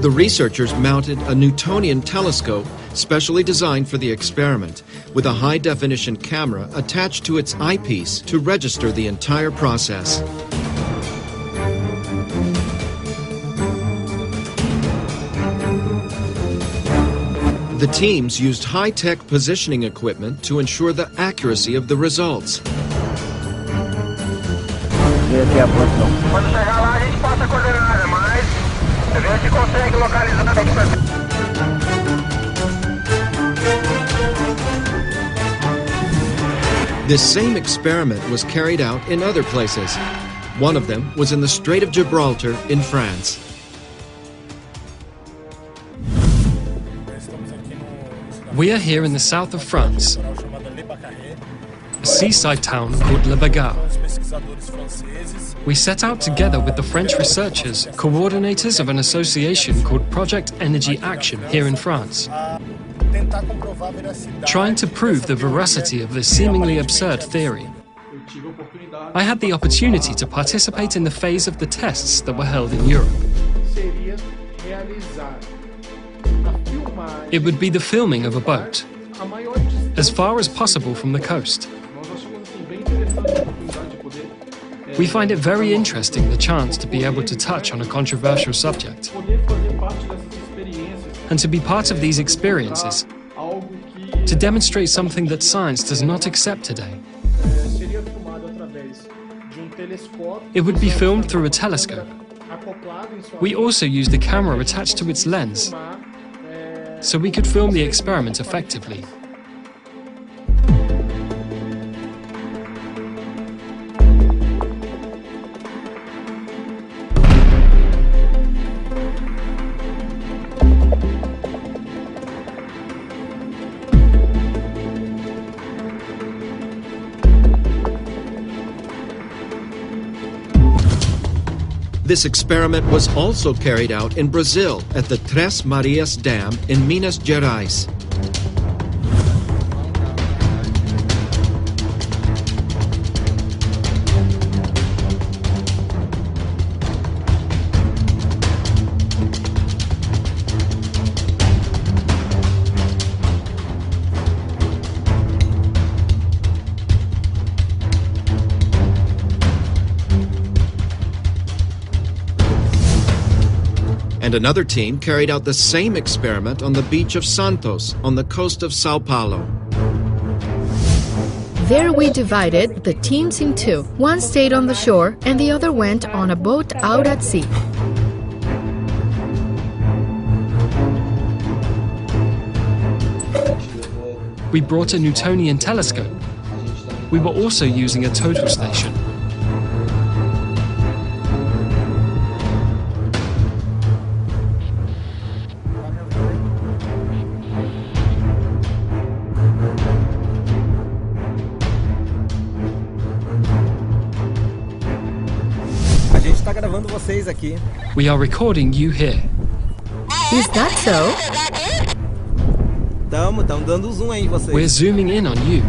The researchers mounted a Newtonian telescope specially designed for the experiment, with a high-definition camera attached to its eyepiece to register the entire process. The teams used high-tech positioning equipment to ensure the accuracy of the results. Quando chegar lá, a gente passa a coordenada, mas vê se consegue localizar This same experiment was carried out in other places. One of them was in the Strait of Gibraltar in France. We are here in the south of France, a seaside town called Le Bagarre. We set out together with the French researchers, coordinators of an association called Project Energy Action here in France, trying to prove the veracity of this seemingly absurd theory. I had the opportunity to participate in the phase of the tests that were held in Europe. It would be the filming of a boat, as far as possible from the coast. We find it very interesting the chance to be able to touch on a controversial subject, and to be part of these experiences, to demonstrate something that science does not accept today. It would be filmed through a telescope. We also used a camera attached to its lens, so we could film the experiment effectively. This experiment was also carried out in Brazil at the Três Marias Dam in Minas Gerais. And another team carried out the same experiment on the beach of Santos, on the coast of Sao Paulo. There we divided the teams in two. One stayed on the shore and the other went on a boat out at sea. We brought a Newtonian telescope. We were also using a total station. We are recording you here. Is that so? We're zooming in on you.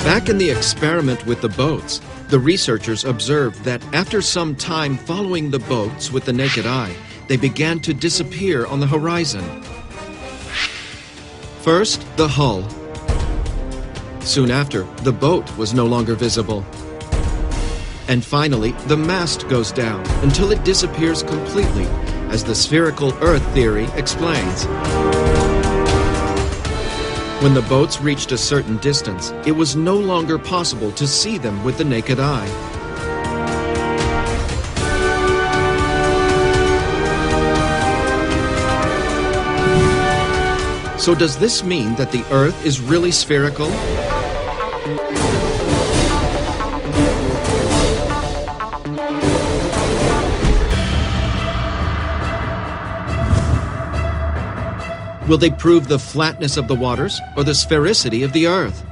Back in the experiment with the boats, the researchers observed that after some time following the boats with the naked eye, they began to disappear on the horizon. First, the hull. Soon after, the boat was no longer visible. And finally, the mast goes down until it disappears completely, as the spherical Earth theory explains. When the boats reached a certain distance, it was no longer possible to see them with the naked eye. So does this mean that the Earth is really spherical? Will they prove the flatness of the waters or the sphericity of the Earth?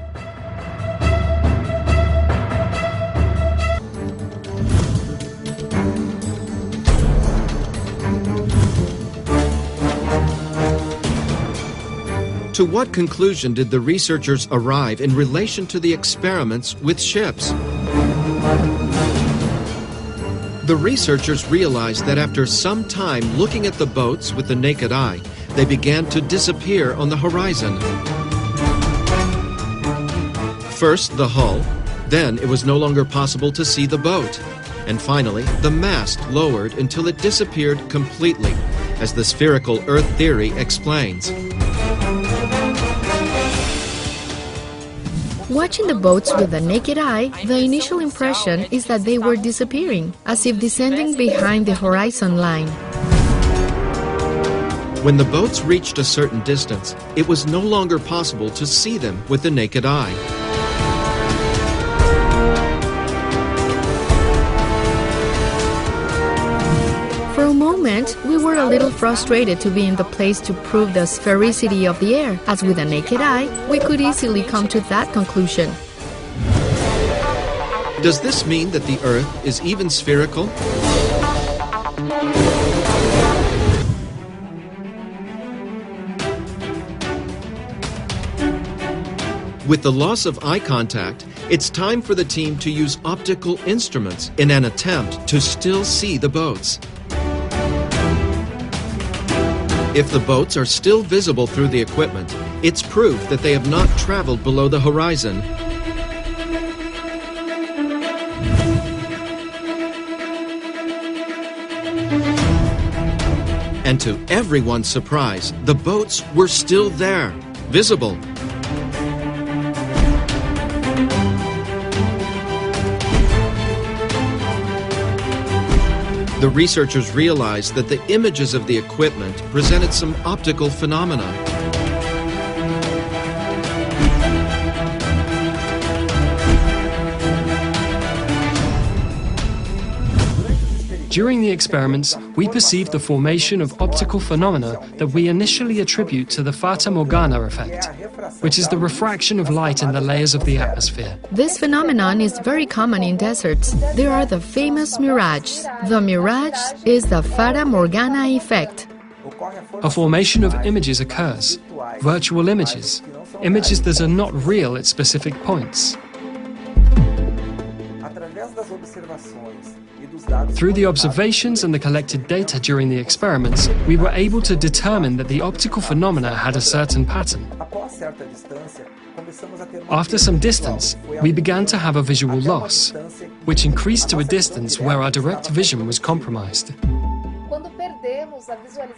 To what conclusion did the researchers arrive in relation to the experiments with ships? The researchers realized that after some time looking at the boats with the naked eye, they began to disappear on the horizon. First the hull, then it was no longer possible to see the boat, and finally the mast lowered until it disappeared completely, as the spherical Earth theory explains. Watching the boats with the naked eye, the initial impression is that they were disappearing, as if descending behind the horizon line. When the boats reached a certain distance, it was no longer possible to see them with the naked eye. For a moment, we were a little frustrated to be in the place to prove the sphericity of the air, as with a naked eye, we could easily come to that conclusion. Does this mean that the Earth is even spherical? With the loss of eye contact, it's time for the team to use optical instruments in an attempt to still see the boats. If the boats are still visible through the equipment, it's proof that they have not traveled below the horizon. And to everyone's surprise, the boats were still there, visible. The researchers realized that the images of the equipment presented some optical phenomena. During the experiments, we perceived the formation of optical phenomena that we initially attribute to the Fata Morgana effect, which is the refraction of light in the layers of the atmosphere. This phenomenon is very common in deserts. There are the famous mirages. The mirage is the Fata Morgana effect. A formation of images occurs, virtual images, images that are not real at specific points. Through the observations and the collected data during the experiments, we were able to determine that the optical phenomena had a certain pattern. After some distance, we began to have a visual loss, which increased to a distance where our direct vision was compromised.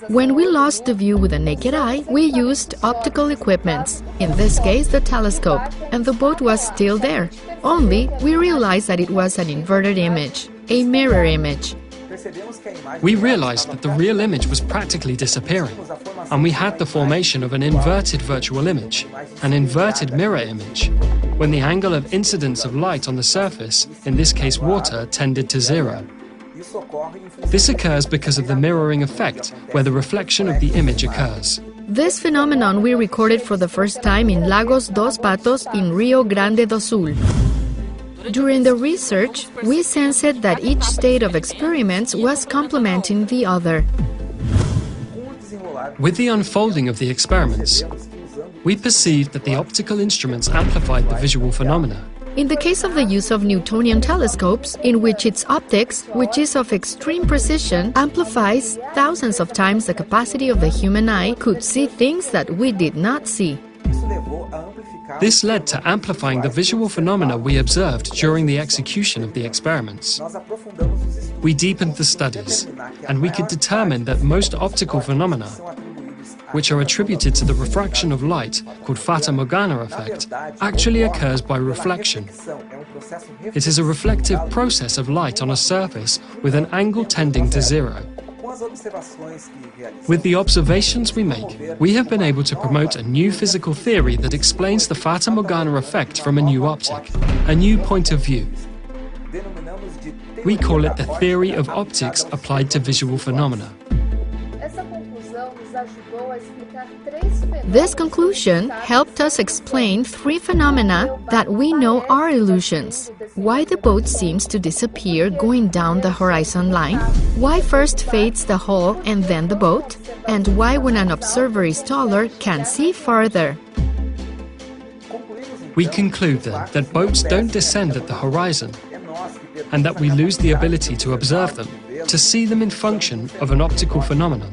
When we lost the view with the naked eye, we used optical equipments, in this case the telescope, and the boat was still there. Only, we realized that it was an inverted image, a mirror image. We realized that the real image was practically disappearing, and we had the formation of an inverted virtual image, an inverted mirror image, when the angle of incidence of light on the surface, in this case water, tended to zero. This occurs because of the mirroring effect, where the reflection of the image occurs. This phenomenon we recorded for the first time in Lagos dos Patos in Rio Grande do Sul. During the research, we sensed that each state of experiments was complementing the other. With the unfolding of the experiments, we perceived that the optical instruments amplified the visual phenomena. In the case of the use of Newtonian telescopes, in which its optics, which is of extreme precision, amplifies thousands of times the capacity of the human eye, could see things that we did not see. This led to amplifying the visual phenomena we observed during the execution of the experiments. We deepened the studies, and we could determine that most optical phenomena, which are attributed to the refraction of light, called Fata Morgana effect, actually occurs by reflection. It is a reflective process of light on a surface with an angle tending to zero. With the observations we make, we have been able to promote a new physical theory that explains the Fata Morgana effect from a new optic, a new point of view. We call it the theory of optics applied to visual phenomena. This conclusion helped us explain three phenomena that we know are illusions. Why the boat seems to disappear going down the horizon line, why first fades the hull and then the boat, and why when an observer is taller can see farther. We conclude then that boats don't descend at the horizon, and that we lose the ability to observe them, to see them in function of an optical phenomenon.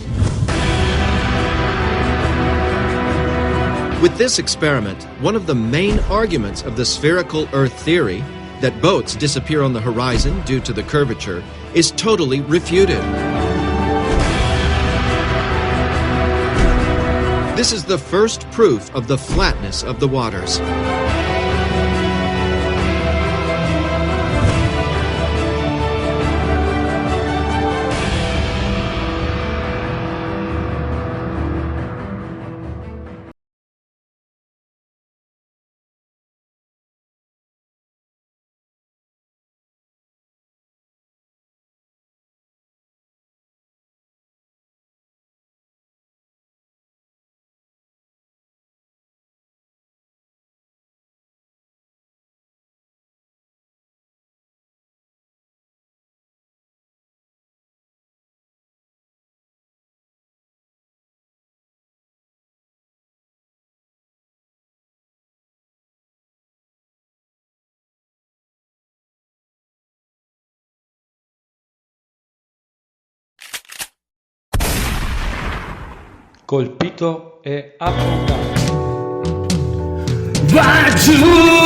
With this experiment, one of the main arguments of the spherical Earth theory, that boats disappear on the horizon due to the curvature, is totally refuted. This is the first proof of the flatness of the waters. Colpito e affondato. Va giù!